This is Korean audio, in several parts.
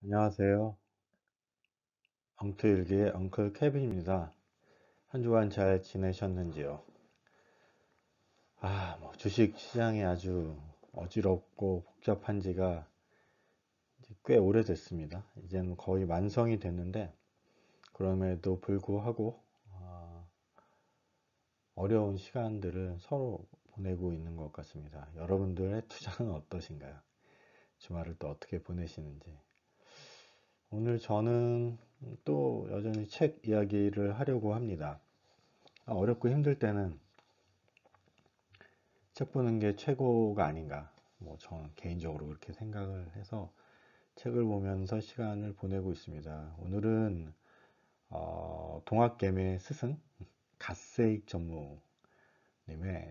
안녕하세요. 엉투일기의 엉클 케빈입니다. 한 주간 잘 지내셨는지요? 주식 시장이 아주 어지럽고 복잡한 지가 이제 꽤 오래됐습니다. 이제는 거의 완성이 됐는데, 그럼에도 불구하고, 어려운 시간들을 서로 보내고 있는 것 같습니다. 여러분들의 투자는 어떠신가요? 주말을 또 어떻게 보내시는지. 오늘 저는 또 여전히 책 이야기를 하려고 합니다. 어렵고 힘들 때는 책 보는 게 최고가 아닌가. 저는 개인적으로 그렇게 생각을 해서 책을 보면서 시간을 보내고 있습니다. 오늘은 동학개미의 스승 갓세익 전무님의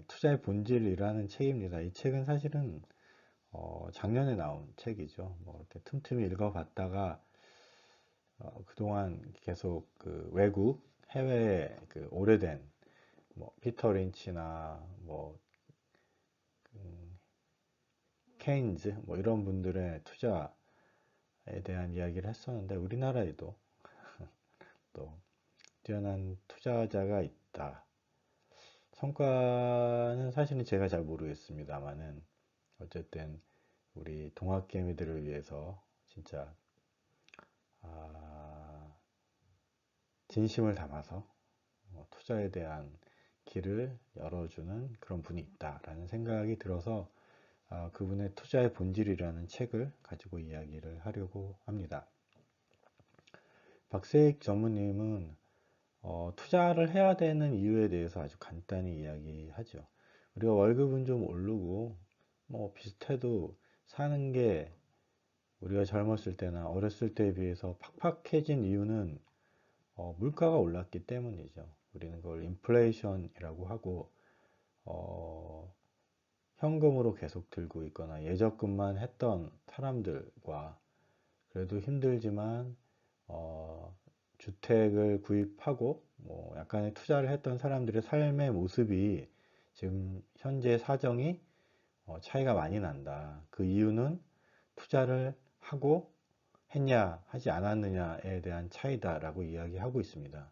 투자의 본질이라는 책입니다. 이 책은 사실은 작년에 나온 책이죠. 이렇게 틈틈이 읽어봤다가 그동안 계속 그 외국 해외의 그 오래된 피터 린치나 케인즈 이런 분들의 투자에 대한 이야기를 했었는데 우리나라에도 또 뛰어난 투자자가 있다. 성과는 사실은 제가 잘 모르겠습니다만은 어쨌든 우리 동학개미들을 위해서 진짜 아, 진심을 담아서 투자에 대한 길을 열어주는 그런 분이 있다라는 생각이 들어서 그분의 투자의 본질이라는 책을 가지고 이야기를 하려고 합니다. 박세익 전무님은 투자를 해야 되는 이유에 대해서 아주 간단히 이야기하죠. 우리가 월급은 좀 오르고 비슷해도 사는 게 우리가 젊었을 때나 어렸을 때에 비해서 팍팍해진 이유는 물가가 올랐기 때문이죠. 우리는 그걸 인플레이션이라고 하고 어, 현금으로 계속 들고 있거나 예적금만 했던 사람들과 그래도 힘들지만 어, 주택을 구입하고 약간의 투자를 했던 사람들의 삶의 모습이 지금 현재 사정이 차이가 많이 난다. 그 이유는 투자를 하고 했냐 하지 않았느냐에 대한 차이다라고 이야기하고 있습니다.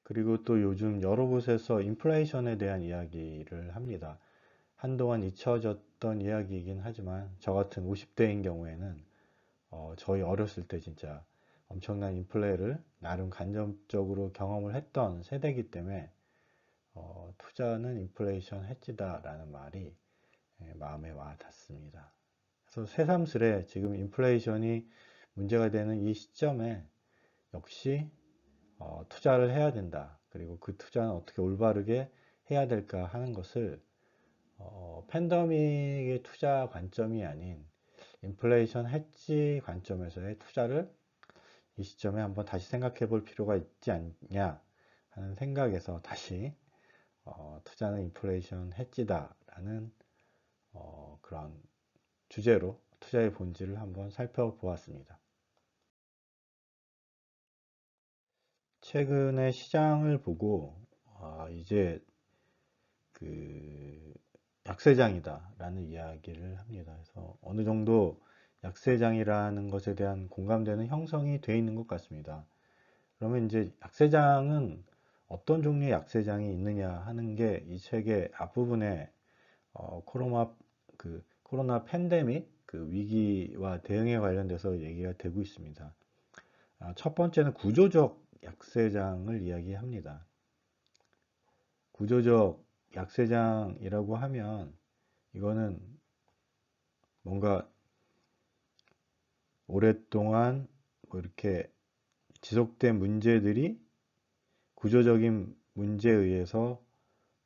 그리고 또 요즘 여러 곳에서 인플레이션에 대한 이야기를 합니다. 한동안 잊혀졌던 이야기이긴 하지만 저 같은 50대인 경우에는 저희 어렸을 때 진짜 엄청난 인플레를 나름 간접적으로 경험을 했던 세대이기 때문에 투자는 인플레이션 해지다라는 말이 마음에 와 닿습니다. 그래서 새삼스레 지금 인플레이션이 문제가 되는 이 시점에 역시 투자를 해야 된다. 그리고 그 투자는 어떻게 올바르게 해야 될까 하는 것을 팬데믹의 투자 관점이 아닌 인플레이션 해지 관점에서의 투자를 이 시점에 한번 다시 생각해 볼 필요가 있지 않냐 하는 생각에서 다시 투자는 인플레이션 해지다라는 그런 주제로 투자의 본질을 한번 살펴보았습니다. 최근에 시장을 보고 이제 그 약세장이다라는 이야기를 합니다. 그래서 어느 정도 약세장이라는 것에 대한 공감대는 형성이 되어 있는 것 같습니다. 그러면 이제 약세장은 어떤 종류의 약세장이 있느냐 하는 게 이 책의 앞부분에 코로나 코로나 팬데믹 그 위기와 대응에 관련돼서 얘기가 되고 있습니다. 첫 번째는 구조적 약세장을 이야기합니다. 구조적 약세장이라고 하면 이거는 뭔가 오랫동안 이렇게 지속된 문제들이 구조적인 문제에 의해서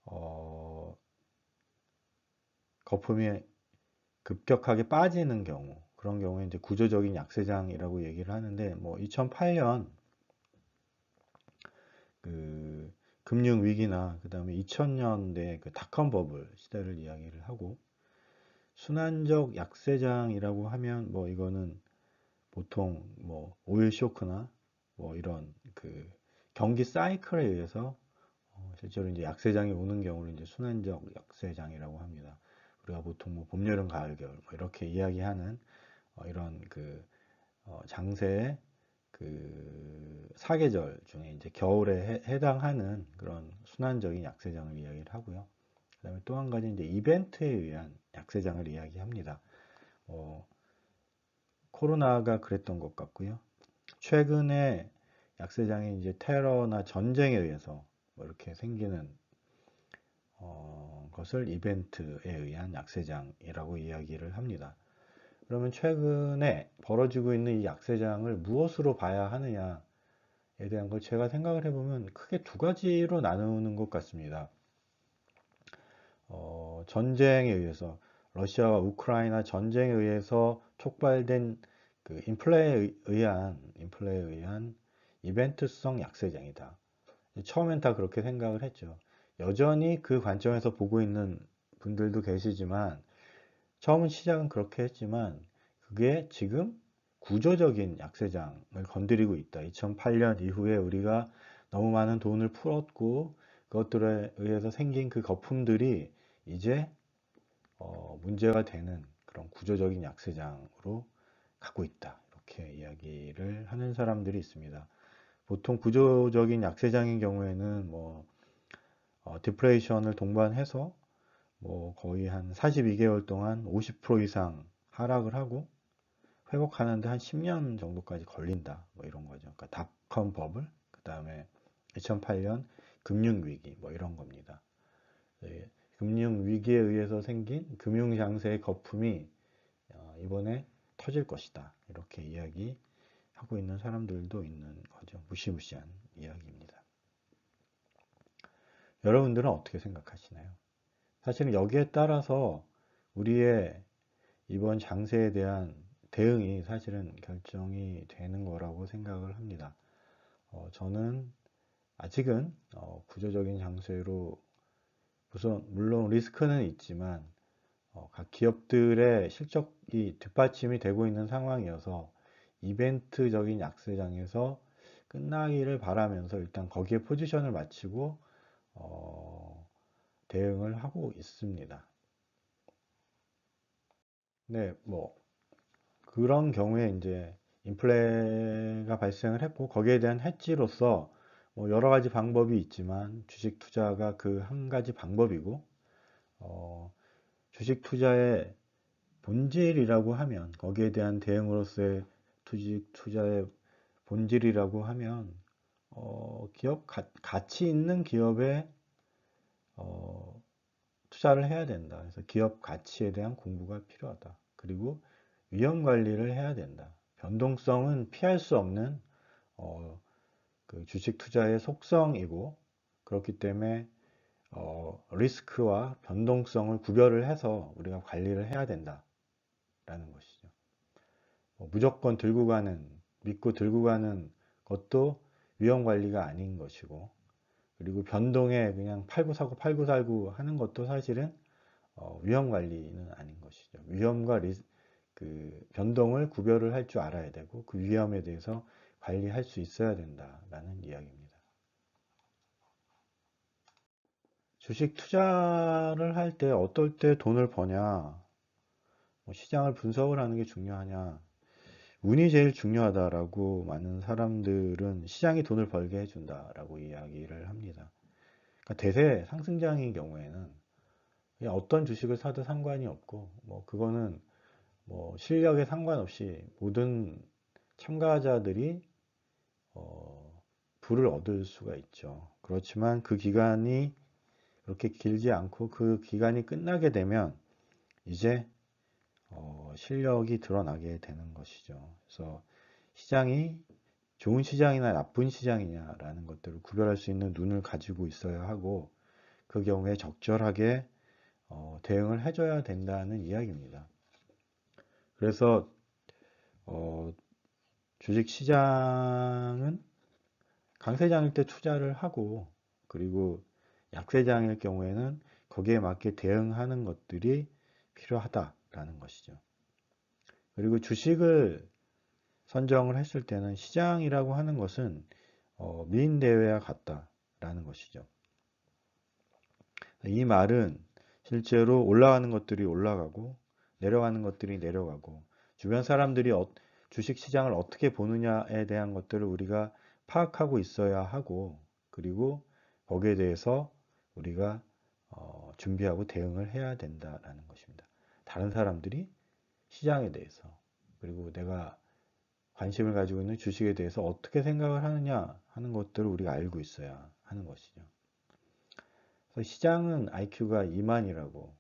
어, 거품이 급격하게 빠지는 경우 그런 경우에 이제 구조적인 약세장이라고 얘기를 하는데 2008년 그 금융 위기나 그다음에 2000년대 그 닷컴 버블 시대를 이야기를 하고 순환적 약세장이라고 하면 이거는 보통 오일 쇼크나 이런 그 경기 사이클에 의해서 실제로 이제 약세장이 오는 경우를 이제 순환적 약세장이라고 합니다. 우리가 보통 봄, 여름, 가을, 겨울 이렇게 이야기하는 이런 그 장세의 그 사계절 중에 이제 겨울에 해당하는 그런 순환적인 약세장을 이야기를 하고요. 그다음에 또 한 가지 이제 이벤트에 의한 약세장을 이야기합니다. 코로나가 그랬던 것 같고요. 최근에 약세장이 이제 테러나 전쟁에 의해서 뭐 이렇게 생기는 것을 이벤트에 의한 약세장이라고 이야기를 합니다. 그러면 최근에 벌어지고 있는 이 약세장을 무엇으로 봐야 하느냐에 대한 걸 제가 생각을 해보면 크게 두 가지로 나누는 것 같습니다. 전쟁에 의해서 러시아와 우크라이나 전쟁에 의해서 촉발된 그 인플레에 의한 이벤트성 약세장이다. 처음엔 다 그렇게 생각을 했죠. 여전히 그 관점에서 보고 있는 분들도 계시지만 처음은 시작은 그렇게 했지만 그게 지금 구조적인 약세장을 건드리고 있다. 2008년 이후에 우리가 너무 많은 돈을 풀었고 그것들에 의해서 생긴 그 거품들이 이제 문제가 되는 그런 구조적인 약세장으로 가고 있다. 이렇게 이야기를 하는 사람들이 있습니다. 보통 구조적인 약세장인 경우에는 디프레이션을 동반해서 거의 한 42개월 동안 50% 이상 하락을 하고 회복하는데 한 10년 정도까지 걸린다. 이런 거죠. 그러니까 닷컴 버블, 그 다음에 2008년 금융위기, 이런 겁니다. 네, 금융위기에 의해서 생긴 금융장세의 거품이 이번에 터질 것이다. 이렇게 이야기하고 있는 사람들도 있는 거죠. 무시무시한 이야기입니다. 여러분들은 어떻게 생각하시나요? 사실은 여기에 따라서 우리의 이번 장세에 대한 대응이 사실은 결정이 되는 거라고 생각을 합니다. 저는 아직은 구조적인 장세로 물론 리스크는 있지만 각 기업들의 실적이 뒷받침이 되고 있는 상황이어서 이벤트적인 약세장에서 끝나기를 바라면서 일단 거기에 포지션을 맞추고 대응을 하고 있습니다. 네, 그런 경우에 이제 인플레가 발생을 했고 거기에 대한 해지로서 여러 가지 방법이 있지만 주식 투자가 그 한 가지 방법이고 주식 투자의 본질이라고 하면 거기에 대한 대응으로서의 주식 투자의 본질이라고 하면 기업 가치 있는 기업에 어, 투자를 해야 된다. 그래서 기업 가치에 대한 공부가 필요하다. 그리고 위험 관리를 해야 된다. 변동성은 피할 수 없는 그 주식 투자의 속성이고 그렇기 때문에 리스크와 변동성을 구별을 해서 우리가 관리를 해야 된다라는 것이죠. 무조건 믿고 들고 가는 것도 위험 관리가 아닌 것이고 그리고 변동에 그냥 팔고 사고 팔고 살고 하는 것도 사실은 위험 관리는 아닌 것이죠. 위험과 그 변동을 구별을 할 줄 알아야 되고 그 위험에 대해서 관리할 수 있어야 된다라는 이야기입니다. 주식 투자를 할 때 어떨 때 돈을 버냐, 시장을 분석을 하는 게 중요하냐, 운이 제일 중요하다라고 많은 사람들은 시장이 돈을 벌게 해준다라고 이야기를 합니다. 그러니까 대세 상승장인 경우에는 그냥 어떤 주식을 사도 상관이 없고, 그거는 실력에 상관없이 모든 참가자들이 부를 얻을 수가 있죠. 그렇지만 그 기간이 그렇게 길지 않고 그 기간이 끝나게 되면 이제 실력이 드러나게 되는 것이죠. 그래서 시장이 좋은 시장이나 나쁜 시장이냐라는 것들을 구별할 수 있는 눈을 가지고 있어야 하고 그 경우에 적절하게 대응을 해줘야 된다는 이야기입니다. 그래서 주식 시장은 강세장일 때 투자를 하고 그리고 약세장일 경우에는 거기에 맞게 대응하는 것들이 필요하다라는 것이죠. 그리고 주식을 선정을 했을 때는 시장이라고 하는 것은 미인대회와 같다라는 것이죠. 이 말은 실제로 올라가는 것들이 올라가고 내려가는 것들이 내려가고 주변 사람들이 주식 시장을 어떻게 보느냐에 대한 것들을 우리가 파악하고 있어야 하고, 그리고 거기에 대해서 우리가 준비하고 대응을 해야 된다라는 것입니다. 다른 사람들이 시장에 대해서, 그리고 내가 관심을 가지고 있는 주식에 대해서 어떻게 생각을 하느냐 하는 것들을 우리가 알고 있어야 하는 것이죠. 그래서 시장은 IQ가 2만이라고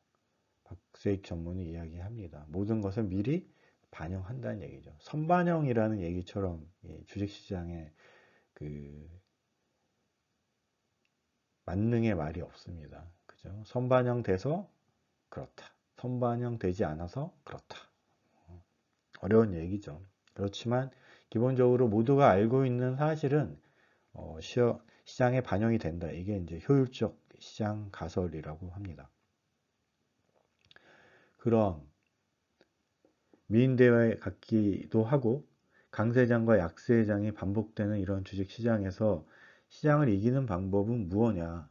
박세익 전문이 이야기합니다. 모든 것을 미리 반영한다는 얘기죠. 선반영이라는 얘기처럼 주식시장에 그 만능의 말이 없습니다. 그죠? 선반영돼서 그렇다. 선반영되지 않아서 그렇다. 어려운 얘기죠. 그렇지만 기본적으로 모두가 알고 있는 사실은 시장에 반영이 된다. 이게 이제 효율적 시장 가설이라고 합니다. 그런 미인대회 같기도 하고 강세장과 약세장이 반복되는 이런 주식시장에서 시장을 이기는 방법은 무엇냐?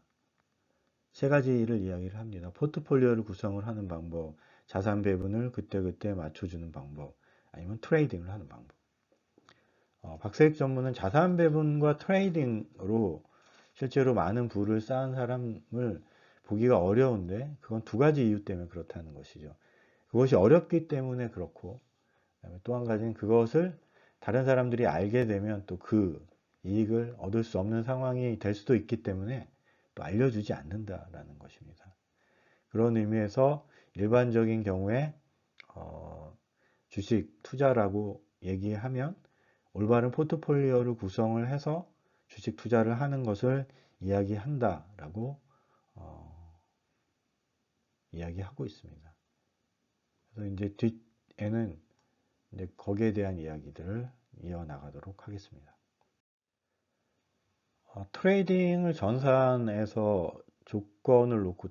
세 가지를 이야기를 합니다. 포트폴리오를 구성을 하는 방법, 자산 배분을 그때그때 맞춰주는 방법, 아니면 트레이딩을 하는 방법. 박세익 전문은 자산 배분과 트레이딩으로 실제로 많은 부를 쌓은 사람을 보기가 어려운데 그건 두 가지 이유 때문에 그렇다는 것이죠. 그것이 어렵기 때문에 그렇고, 또 한 가지는 그것을 다른 사람들이 알게 되면 또 그 이익을 얻을 수 없는 상황이 될 수도 있기 때문에 또 알려주지 않는다라는 것입니다. 그런 의미에서 일반적인 경우에 주식 투자라고 얘기하면 올바른 포트폴리오를 구성을 해서 주식 투자를 하는 것을 이야기한다라고 이야기하고 있습니다. 그래서 이제 뒷에는 이제 거기에 대한 이야기들을 이어나가도록 하겠습니다. 트레이딩을 전산에서 조건을 놓고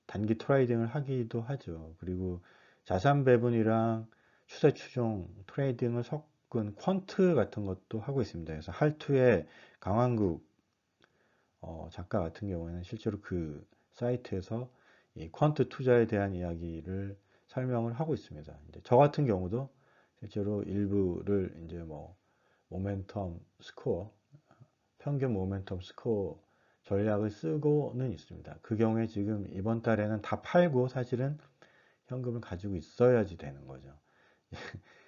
단기 트레이딩을 하기도 하죠. 그리고 자산 배분이랑 추세 추종 트레이딩을 섞은 퀀트 같은 것도 하고 있습니다. 그래서 할투의 강환국 작가 같은 경우에는 실제로 그 사이트에서 이 퀀트 투자에 대한 이야기를 설명을 하고 있습니다. 이제 저 같은 경우도 실제로 일부를 이제 뭐 모멘텀 스코어, 평균 모멘텀 스코어 전략을 쓰고는 있습니다. 그 경우에 지금 이번 달에는 다 팔고 사실은 현금을 가지고 있어야지 되는 거죠.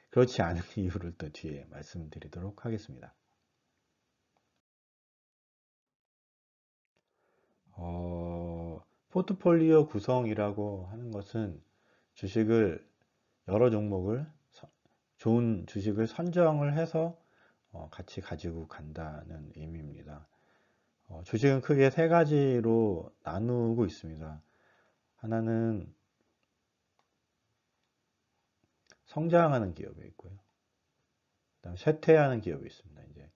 그렇지 않은 이유를 또 뒤에 말씀드리도록 하겠습니다. 포트폴리오 구성이라고 하는 것은 주식을 여러 종목을 좋은 주식을 선정을 해서 같이 가지고 간다는 의미입니다. 주식은 크게 세 가지로 나누고 있습니다. 하나는 성장하는 기업이 있고요. 그다음 쇠퇴하는 기업이 있습니다. 이제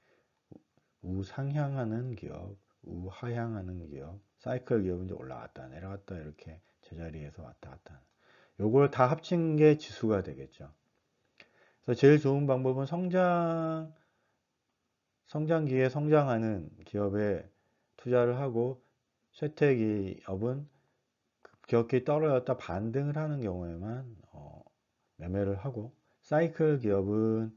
우상향하는 기업, 우하향하는 기업, 사이클 기업은 이제 올라갔다 내려갔다 이렇게 제자리에서 왔다 갔다. 요걸 다 합친 게 지수가 되겠죠. 그래서 제일 좋은 방법은 성장기에 성장하는 기업에 투자를 하고 쇠퇴 기업은 급격히 떨어졌다 반등을 하는 경우에만 매매를 하고, 사이클 기업은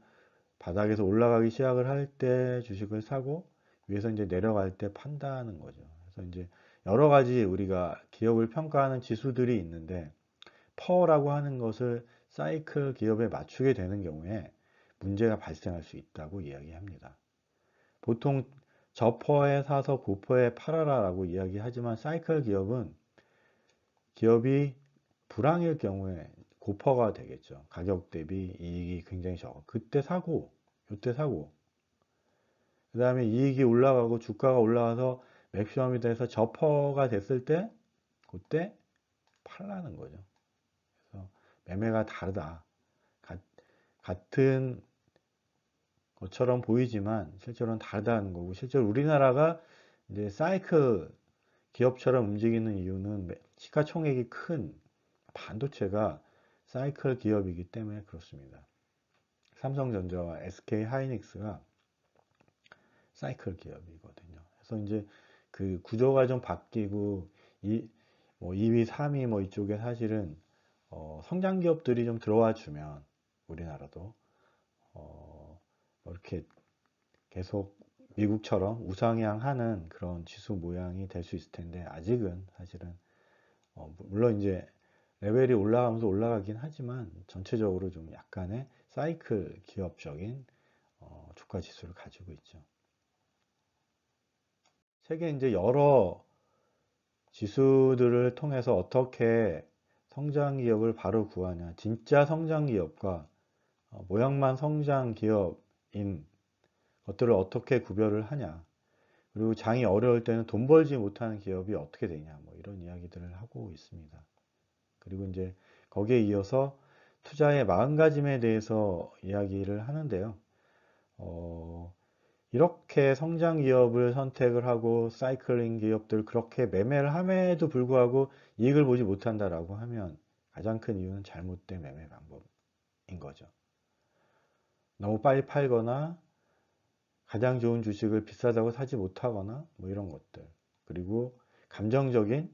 바닥에서 올라가기 시작을 할 때 주식을 사고 위에서 이제 내려갈 때 판다는 거죠. 그래서 이제 여러 가지 우리가 기업을 평가하는 지수들이 있는데 퍼라고 하는 것을 사이클 기업에 맞추게 되는 경우에 문제가 발생할 수 있다고 이야기합니다. 보통 저퍼에 사서 고퍼에 팔아라라고 이야기하지만 사이클 기업은 기업이 불황일 경우에 고퍼가 되겠죠. 가격 대비 이익이 굉장히 적어. 그때 사고, 이때 사고, 그 다음에 이익이 올라가고 주가가 올라가서 맥시멈이 돼서 저퍼가 됐을 때 그때 팔라는 거죠. 그래서 매매가 다르다. 같은 것처럼 보이지만 실제로는 다르다는 거고, 실제로 우리나라가 이제 사이클 기업처럼 움직이는 이유는 시가총액이 큰 반도체가 사이클 기업이기 때문에 그렇습니다. 삼성전자와 SK 하이닉스가 사이클 기업이거든요. 그래서 이제 그 구조가 좀 바뀌고 뭐 2위, 3위 뭐 이쪽에 사실은 성장 기업들이 좀 들어와 주면 우리나라도 뭐 이렇게 계속 미국처럼 우상향하는 그런 지수 모양이 될 수 있을 텐데, 아직은 사실은 물론 이제 레벨이 올라가면서 올라가긴 하지만 전체적으로 좀 약간의 사이클 기업적인 주가 지수를 가지고 있죠. 세계 이제 여러 지수들을 통해서 어떻게 성장 기업을 바로 구하냐, 진짜 성장 기업과 모양만 성장 기업인 것들을 어떻게 구별을 하냐, 그리고 장이 어려울 때는 돈 벌지 못하는 기업이 어떻게 되냐, 뭐 이런 이야기들을 하고 있습니다. 그리고 이제 거기에 이어서 투자의 마음가짐에 대해서 이야기를 하는데요. 이렇게 성장 기업을 선택을 하고 사이클링 기업들 그렇게 매매를 함에도 불구하고 이익을 보지 못한다라고 하면 가장 큰 이유는 잘못된 매매 방법인 거죠. 너무 빨리 팔거나 가장 좋은 주식을 비싸다고 사지 못하거나 뭐 이런 것들, 그리고 감정적인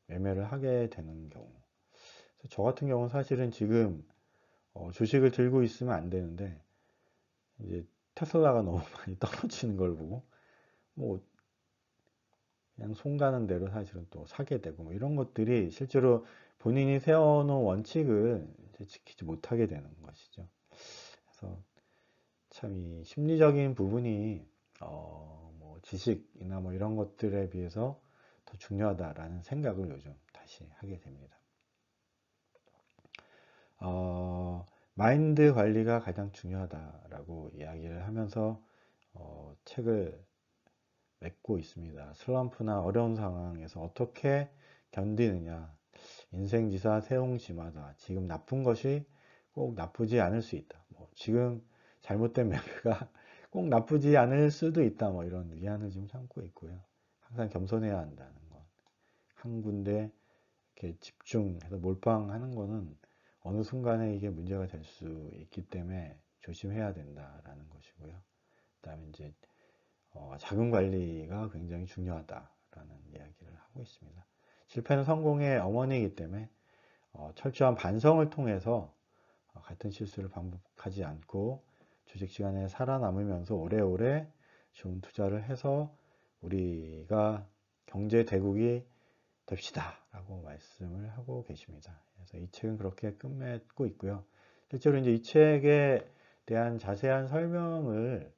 매매를 하게 되는 경우. 저 같은 경우는 사실은 지금 주식을 들고 있으면 안 되는데, 이제 테슬라가 너무 많이 떨어지는 걸 보고 뭐 그냥 손 가는 대로 사실은 또 사게 되고 뭐 이런 것들이 실제로 본인이 세워놓은 원칙을 이제 지키지 못하게 되는 것이죠. 그래서 참 이 심리적인 부분이 뭐 지식이나 뭐 이런 것들에 비해서 더 중요하다라는 생각을 요즘 다시 하게 됩니다. 마인드 관리가 가장 중요하다라고 이야기를 하면서 책을 맺고 있습니다. 슬럼프나 어려운 상황에서 어떻게 견디느냐. 인생지사 세옹지마다 지금 나쁜 것이 꼭 나쁘지 않을 수 있다. 뭐 지금 잘못된 매매가 꼭 나쁘지 않을 수도 있다. 뭐 이런 위안을 좀 삼고 있고요. 항상 겸손해야 한다는 것. 한 군데 이렇게 집중해서 몰빵하는 거는 어느 순간에 이게 문제가 될 수 있기 때문에 조심해야 된다라는 것이고요. 그다음에 이제 자금 관리가 굉장히 중요하다라는 이야기를 하고 있습니다. 실패는 성공의 어머니이기 때문에 철저한 반성을 통해서 같은 실수를 반복하지 않고 주식 시간에 살아남으면서 오래오래 좋은 투자를 해서 우리가 경제 대국이 됩시다 라고 말씀을 하고 계십니다. 그래서 이 책은 그렇게 끝맺고 있고요. 실제로 이제 이 책에 대한 자세한 설명을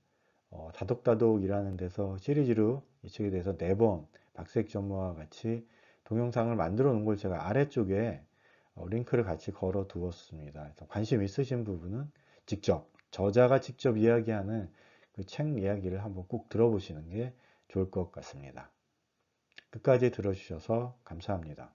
다독다독이라는 데서 시리즈로 이 책에 대해서 4번 박색 전무와 같이 동영상을 만들어 놓은 걸 제가 아래쪽에 링크를 같이 걸어 두었습니다. 그래서 관심 있으신 부분은 직접 저자가 직접 이야기하는 그 책 이야기를 한번 꼭 들어보시는 게 좋을 것 같습니다. 끝까지 들어주셔서 감사합니다.